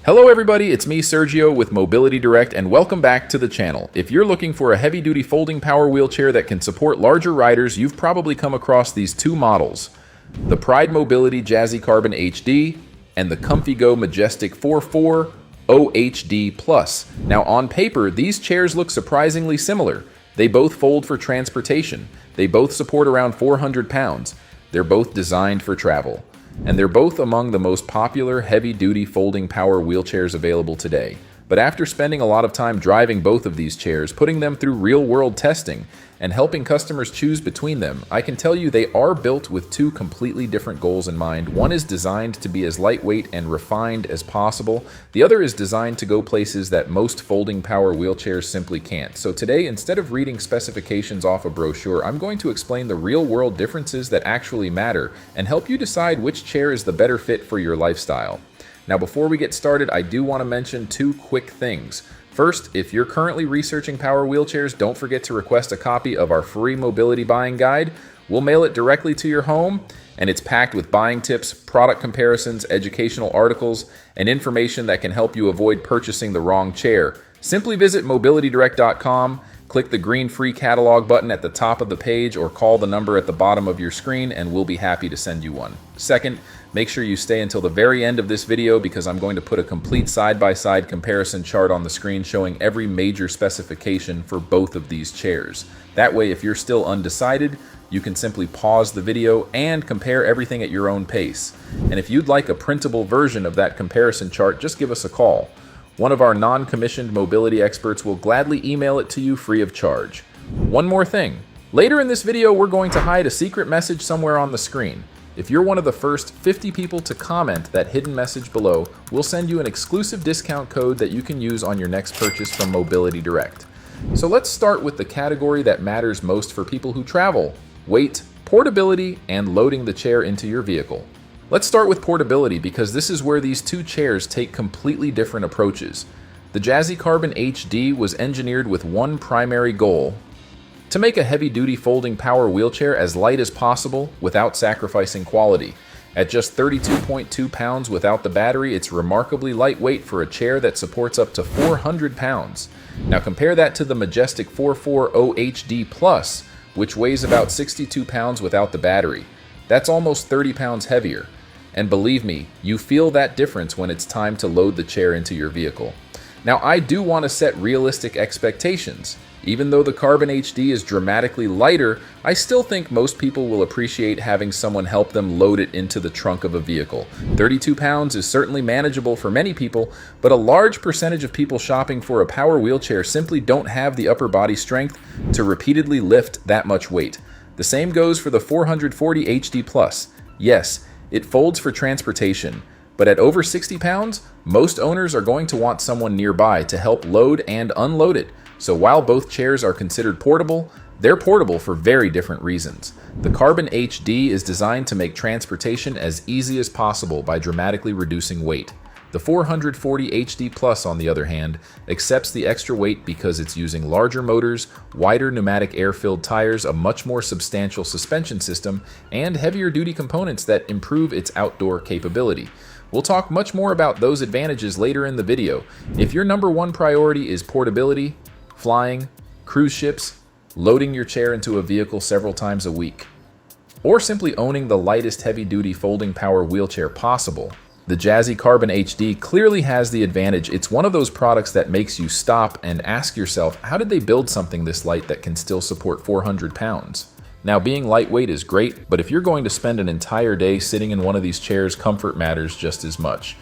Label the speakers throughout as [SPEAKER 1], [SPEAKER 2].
[SPEAKER 1] Hello everybody, it's me Sergio with Mobility Direct and welcome back to the channel. If you're looking for a heavy-duty folding power wheelchair that can support larger riders, you've probably come across these two models, the Pride Mobility Jazzy Carbon HD and the ComfyGO Majestic 4.4 OHD Plus. Now on paper, these chairs look surprisingly similar. They both fold for transportation. They both support around 400 pounds. They're both designed for travel. And they're both among the most popular heavy-duty folding power wheelchairs available today. But after spending a lot of time driving both of these chairs, putting them through real-world testing, and helping customers choose between them, I can tell you they are built with two completely different goals in mind. One is designed to be as lightweight and refined as possible. The other is designed to go places that most folding power wheelchairs simply can't. So today, instead of reading specifications off a brochure, I'm going to explain the real-world differences that actually matter and help you decide which chair is the better fit for your lifestyle. Now, before we get started, I do want to mention two quick things. First, if you're currently researching power wheelchairs, don't forget to request a copy of our free mobility buying guide. We'll mail it directly to your home, and it's packed with buying tips, product comparisons, educational articles, and information that can help you avoid purchasing the wrong chair. Simply visit mobilitydirect.com, click the green free catalog button at the top of the page, or call the number at the bottom of your screen, and we'll be happy to send you one. Second, make sure you stay until the very end of this video because I'm going to put a complete side-by-side comparison chart on the screen showing every major specification for both of these chairs. That way, if you're still undecided, you can simply pause the video and compare everything at your own pace. And if you'd like a printable version of that comparison chart, just give us a call. One of our non-commissioned mobility experts will gladly email it to you free of charge. One more thing. Later in this video, we're going to hide a secret message somewhere on the screen. If you're one of the first 50 people to comment that hidden message below, we'll send you an exclusive discount code that you can use on your next purchase from Mobility Direct. So let's start with the category that matters most for people who travel: weight, portability, and loading the chair into your vehicle. Let's start with portability because this is where these two chairs take completely different approaches. The Jazzy Carbon HD was engineered with one primary goal: to make a heavy-duty folding power wheelchair as light as possible without sacrificing quality. At just 32.2 pounds without the battery, it's remarkably lightweight for a chair that supports up to 400 pounds. Now compare that to the Majestic 4.4 OHD Plus, which weighs about 62 pounds without the battery. That's almost 30 pounds heavier. And believe me, you feel that difference when it's time to load the chair into your vehicle. Now, I do want to set realistic expectations. Even though the Carbon HD is dramatically lighter, I still think most people will appreciate having someone help them load it into the trunk of a vehicle. 32 pounds is certainly manageable for many people, but a large percentage of people shopping for a power wheelchair simply don't have the upper body strength to repeatedly lift that much weight. The same goes for the 440 HD Plus. Yes, it folds for transportation, but at over 60 pounds, most owners are going to want someone nearby to help load and unload it. So while both chairs are considered portable, they're portable for very different reasons. The Carbon HD is designed to make transportation as easy as possible by dramatically reducing weight. The 440 HD Plus, on the other hand, accepts the extra weight because it's using larger motors, wider pneumatic air-filled tires, a much more substantial suspension system, and heavier-duty components that improve its outdoor capability. We'll talk much more about those advantages later in the video. If your number one priority is portability, flying, cruise ships, loading your chair into a vehicle several times a week, or simply owning the lightest heavy-duty folding power wheelchair possible, the Jazzy Carbon HD clearly has the advantage. It's one of those products that makes you stop and ask yourself, how did they build something this light that can still support 400 pounds? Now, being lightweight is great, but if you're going to spend an entire day sitting in one of these chairs, comfort matters just as much.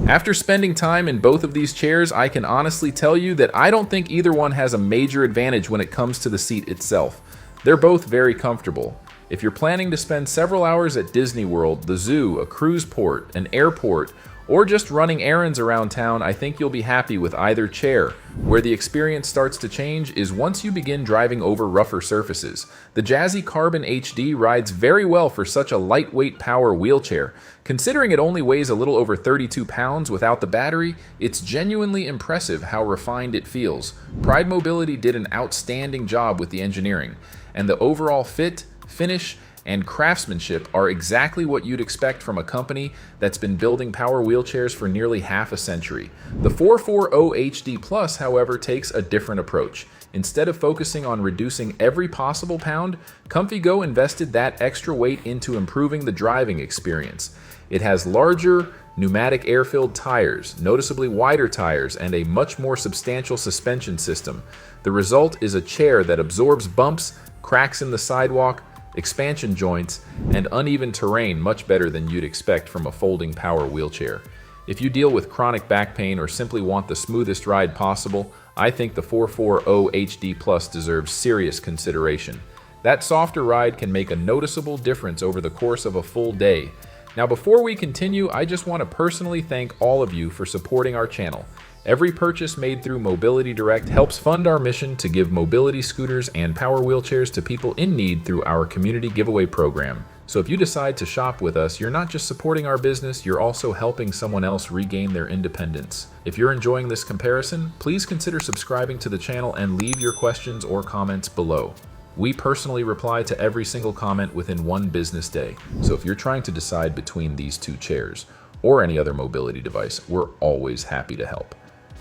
[SPEAKER 1] After spending time in both of these chairs, I can honestly tell you that I don't think either one has a major advantage when it comes to the seat itself. They're both very comfortable. If you're planning to spend several hours at Disney World, the zoo, a cruise port, an airport, or just running errands around town, I think you'll be happy with either chair. Where the experience starts to change is once you begin driving over rougher surfaces. The Jazzy Carbon HD rides very well for such a lightweight power wheelchair. Considering it only weighs a little over 32 pounds without the battery, it's genuinely impressive how refined it feels. Pride Mobility did an outstanding job with the engineering, and the overall fit, finish, and craftsmanship are exactly what you'd expect from a company that's been building power wheelchairs for nearly half a century. The 440 HD Plus, however, takes a different approach. Instead of focusing on reducing every possible pound, ComfyGO invested that extra weight into improving the driving experience. It has larger, pneumatic air-filled tires, noticeably wider tires, and a much more substantial suspension system. The result is a chair that absorbs bumps, cracks in the sidewalk, expansion joints, and uneven terrain much better than you'd expect from a folding power wheelchair. If you deal with chronic back pain or simply want the smoothest ride possible, I think the 440 HD Plus deserves serious consideration. That softer ride can make a noticeable difference over the course of a full day. Now, before we continue, I just want to personally thank all of you for supporting our channel. Every purchase made through Mobility Direct helps fund our mission to give mobility scooters and power wheelchairs to people in need through our community giveaway program. So if you decide to shop with us, you're not just supporting our business, you're also helping someone else regain their independence. If you're enjoying this comparison, please consider subscribing to the channel and leave your questions or comments below. We personally reply to every single comment within 1 business day. So if you're trying to decide between these 2 chairs or any other mobility device, we're always happy to help.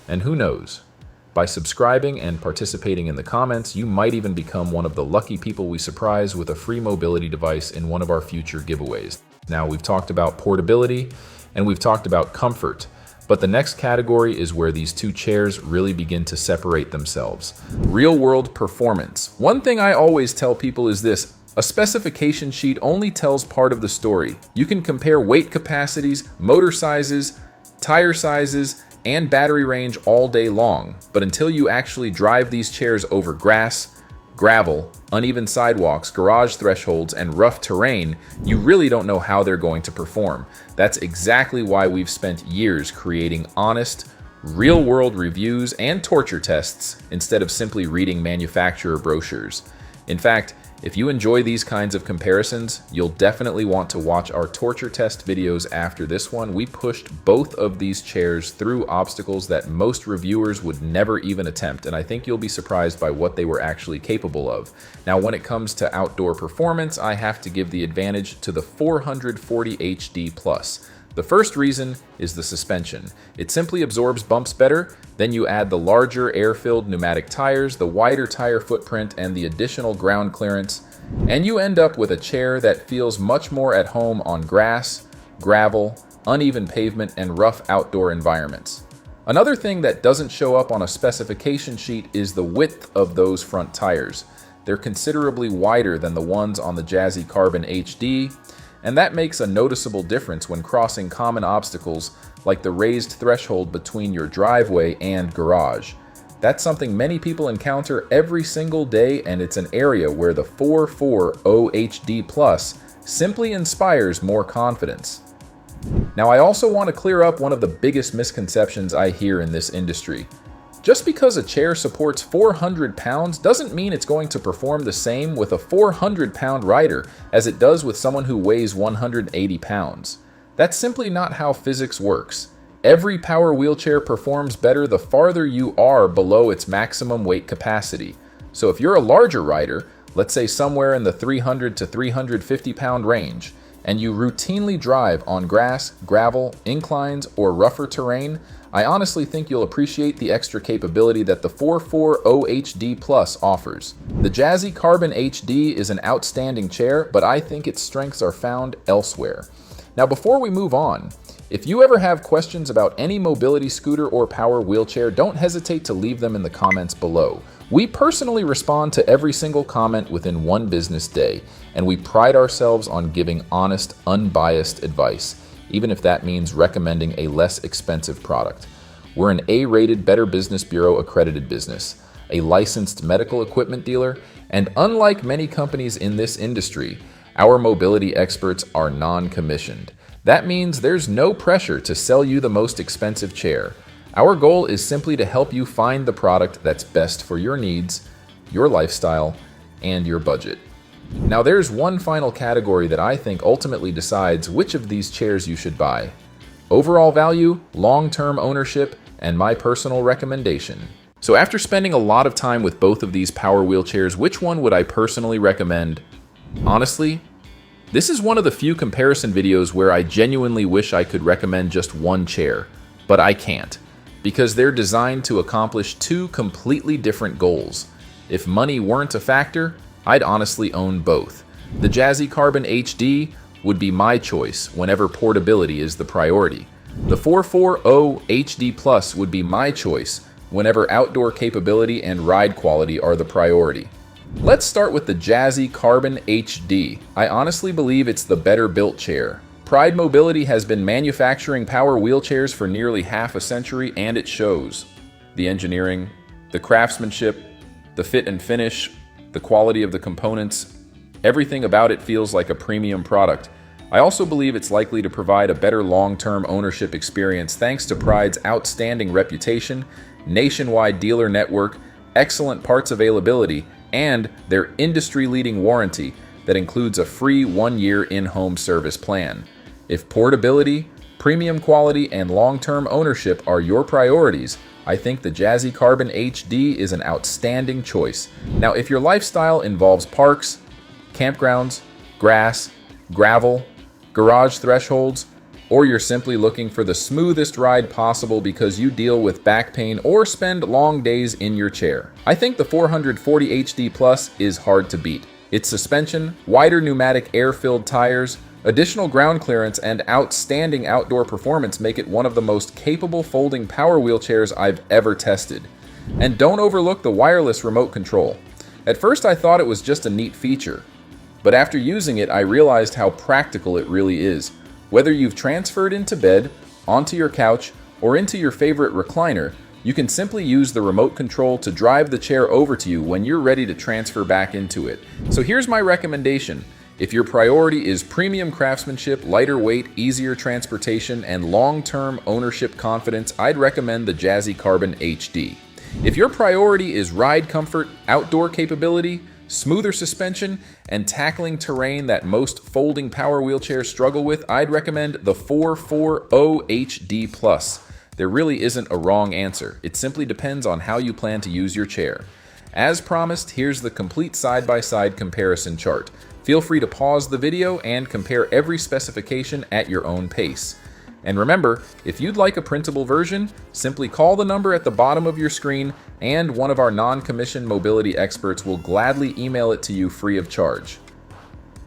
[SPEAKER 1] And who knows, by subscribing and participating in the comments, you might even become one of the lucky people we surprise with a free mobility device in one of our future giveaways. Now, we've talked about portability and we've talked about comfort, but the next category is where these 2 chairs really begin to separate themselves. Real-world performance. One thing I always tell people is this: a specification sheet only tells part of the story. You can compare weight capacities, motor sizes, tire sizes, and battery range all day long, but until you actually drive these chairs over grass, gravel, uneven sidewalks, garage thresholds, and rough terrain, you really don't know how they're going to perform. That's exactly why we've spent years creating honest, real-world reviews and torture tests instead of simply reading manufacturer brochures. In fact, if you enjoy these kinds of comparisons, you'll definitely want to watch our torture test videos after this one. We pushed both of these chairs through obstacles that most reviewers would never even attempt, and I think you'll be surprised by what they were actually capable of. Now, when it comes to outdoor performance, I have to give the advantage to the 440 HD Plus. The first reason is the suspension. It simply absorbs bumps better. Then you add the larger air-filled pneumatic tires, the wider tire footprint, and the additional ground clearance, and you end up with a chair that feels much more at home on grass, gravel, uneven pavement, and rough outdoor environments. Another thing that doesn't show up on a specification sheet is the width of those front tires. They're considerably wider than the ones on the Jazzy Carbon HD, and that makes a noticeable difference when crossing common obstacles like the raised threshold between your driveway and garage. That's something many people encounter every single day, and it's an area where the 440 HD Plus simply inspires more confidence. Now, I also want to clear up one of the biggest misconceptions I hear in this industry. Just because a chair supports 400 pounds doesn't mean it's going to perform the same with a 400-pound rider as it does with someone who weighs 180 pounds. That's simply not how physics works. Every power wheelchair performs better the farther you are below its maximum weight capacity. So if you're a larger rider, let's say somewhere in the 300 to 350 pound range, and you routinely drive on grass, gravel, inclines, or rougher terrain, I honestly think you'll appreciate the extra capability that the 440 HD Plus offers. The Jazzy Carbon HD is an outstanding chair, but I think its strengths are found elsewhere. Now, before we move on, if you ever have questions about any mobility scooter or power wheelchair, don't hesitate to leave them in the comments below. We personally respond to every single comment within 1 business day, and we pride ourselves on giving honest, unbiased advice, even if that means recommending a less expensive product. We're an A-rated Better Business Bureau accredited business, a licensed medical equipment dealer, and unlike many companies in this industry, our mobility experts are non-commissioned. That means there's no pressure to sell you the most expensive chair. Our goal is simply to help you find the product that's best for your needs, your lifestyle, and your budget. Now, there's one final category that I think ultimately decides which of these chairs you should buy: overall value, long-term ownership, and my personal recommendation. So after spending a lot of time with both of these power wheelchairs, which one would I personally recommend? Honestly, This is one of the few comparison videos where I genuinely wish I could recommend just one chair, but I can't, because they're designed to accomplish two completely different goals. If money weren't a factor, I'd honestly own both. The Jazzy Carbon HD would be my choice whenever portability is the priority. The 440 HD Plus would be my choice whenever outdoor capability and ride quality are the priority. Let's start with the Jazzy Carbon HD. I honestly believe it's the better built chair. Pride Mobility has been manufacturing power wheelchairs for nearly half a century, and it shows. The engineering, the craftsmanship, the fit and finish, the quality of the components, everything about it feels like a premium product. I also believe it's likely to provide a better long-term ownership experience thanks to Pride's outstanding reputation, nationwide dealer network, excellent parts availability, and their industry-leading warranty that includes a free 1-year in-home service plan. If portability, premium quality, and long-term ownership are your priorities, I think the Jazzy Carbon HD is an outstanding choice. Now, if your lifestyle involves parks, campgrounds, grass, gravel, garage thresholds, or you're simply looking for the smoothest ride possible because you deal with back pain or spend long days in your chair, I think the 440 HD Plus is hard to beat. Its suspension, wider pneumatic air-filled tires, additional ground clearance, and outstanding outdoor performance make it one of the most capable folding power wheelchairs I've ever tested. And don't overlook the wireless remote control. At first I thought it was just a neat feature, but after using it I realized how practical it really is. Whether you've transferred into bed, onto your couch, or into your favorite recliner, you can simply use the remote control to drive the chair over to you when you're ready to transfer back into it. So here's my recommendation. If your priority is premium craftsmanship, lighter weight, easier transportation, and long-term ownership confidence, I'd recommend the Jazzy Carbon HD. If your priority is ride comfort, outdoor capability, smoother suspension, and tackling terrain that most folding power wheelchairs struggle with, I'd recommend the 440 HD Plus. There really isn't a wrong answer. It simply depends on how you plan to use your chair. As promised, here's the complete side-by-side comparison chart. Feel free to pause the video and compare every specification at your own pace. And remember, if you'd like a printable version, simply call the number at the bottom of your screen and one of our non-commissioned mobility experts will gladly email it to you free of charge.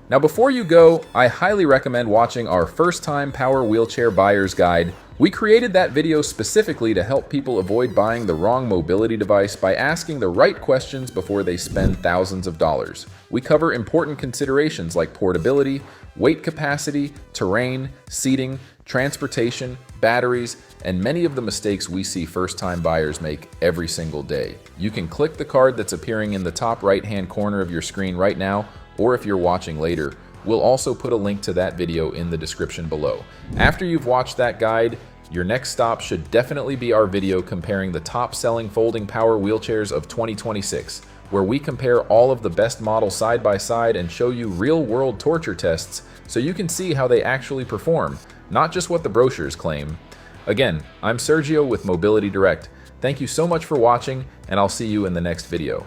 [SPEAKER 1] Now before you go, I highly recommend watching our first-time power wheelchair buyer's guide. We created that video specifically to help people avoid buying the wrong mobility device by asking the right questions before they spend thousands of dollars. We cover important considerations like portability, weight capacity, terrain, seating, transportation, batteries, and many of the mistakes we see first-time buyers make every single day. You can click the card that's appearing in the top right-hand corner of your screen right now, or if you're watching later, we'll also put a link to that video in the description below. After you've watched that guide, your next stop should definitely be our video comparing the top-selling folding power wheelchairs of 2026, where we compare all of the best models side by side and show you real-world torture tests so you can see how they actually perform, not just what the brochures claim. Again, I'm Sergio with Mobility Direct. Thank you so much for watching, and I'll see you in the next video.